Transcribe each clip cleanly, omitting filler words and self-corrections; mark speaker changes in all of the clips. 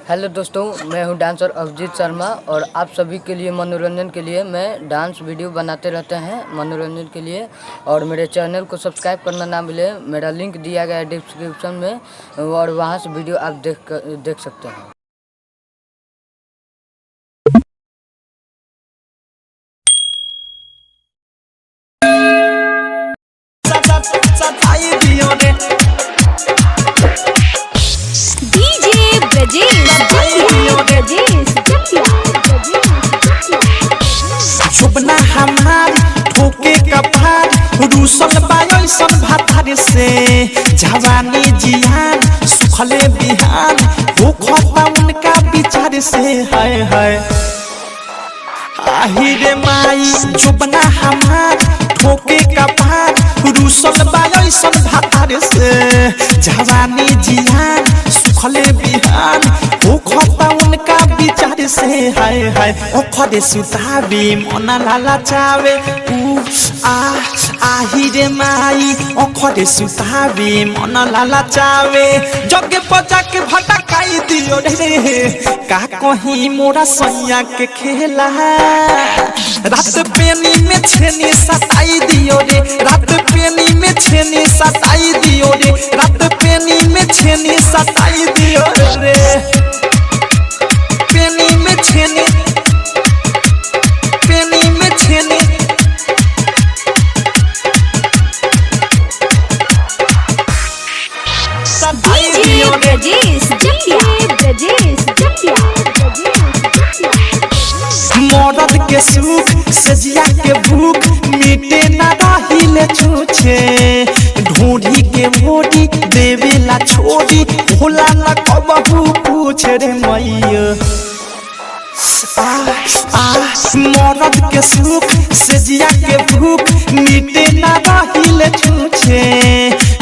Speaker 1: Hello दोस्तों, मैं हूं डांसर अभिजीत शर्मा और आप सभी के लिए मनोरंजन के लिए मैं डांस वीडियो बनाते रहते हैं मनोरंजन के लिए। और मेरे चैनल को सब्सक्राइब करना ना भूलें। मेरा लिंक दिया गया है डिस्क्रिप्शन में और वहां से वीडियो आप देख सकते हैं।
Speaker 2: शुभना हमार ठोके कपार रूसल बायसन भातार से जवानी जियान सुखले बिहान हो खता उनका विचार से हाय हाय आहिरे माई। शुभना हमार ठोके कपार रूसल बायसन भातार से जवानी जियान सुखले बिहान हो खता उनका विचार से हाय हाय। ओखरे सुताबी मना लाला चावे आहिरे माई। ओखरे सुताबी मना लाला चावे जगे पजा के भटकाई दियो रे का कहीं मोरा सैया के खेला रात पेनी में छेनी सताई दियो रे रात पेनी में छेनी सताई दियो रे रात पेनी में छेनी सताई दियो रे पेनी में छेनी सताई दियो रे मरद के सुख सजिया के भूख मिटे ना रहिले छूछे ढूंढी के मोड़ी देवेला छोड़ी भोला न कबहू पूछे रे मैया। मरद के सुख सजिया के भूख मिटे ना रहिले छूछे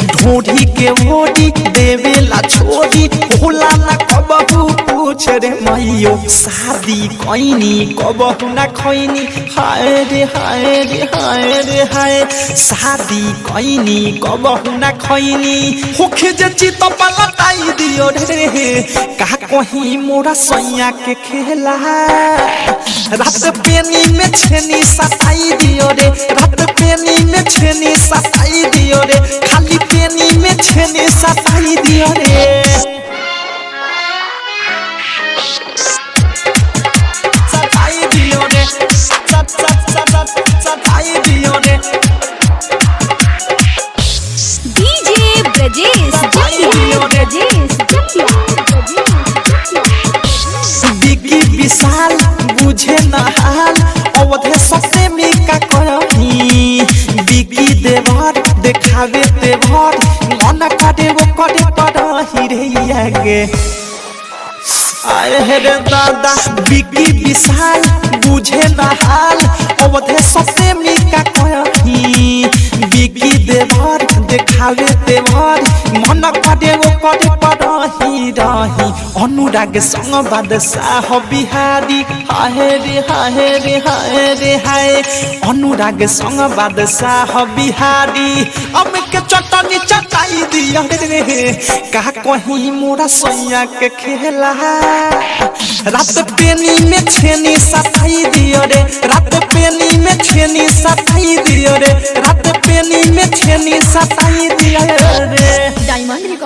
Speaker 2: ढूंढी के मोड़ी देवेला छोड़ी भोला न कबहू पूछे रे मैयो। शादी कैनी कबहू न खैनी हाय रे हाय रे हाय रे हाय। शादी कैनी कबहू न खैनी होखे जे चित पलटाई दियो रे का कहीं मोरा सैया के खेला रात पेनी में छेनी सताई दियो रे रात पेनी में छेनी सताई दियो रे खाली पेनी में छेनी सताई दियो रे सताई दियो रे सताई दियो रे
Speaker 3: डीजे ब्रजेश
Speaker 2: बिकी विशाल बुझे न हाल अवधे सत्य में का कही बिकी देवर देखावे तेवर मन काटे वो कटे पड़ही रे आगे आए रे दादा। बिकी विशाल बुझे न हाल अवधे सत्य में का कही बिकी देवर देखावे तेवर मन काटे वो कटे पड़ही रही। अनुराग संग बादशाह बिहारी हाय रे हाय रे हाय रे हाय। अनुराग संग बादशाह बिहारी अब के चटनी चटाई दिया रे का कहीं मोरा सैया के खेला रात पेनी में छेनी सताई दियो रे रात पेनी में छेनी सताई दियो रे रात पेनी में छेनी सताई दियो रे।
Speaker 3: डायमंड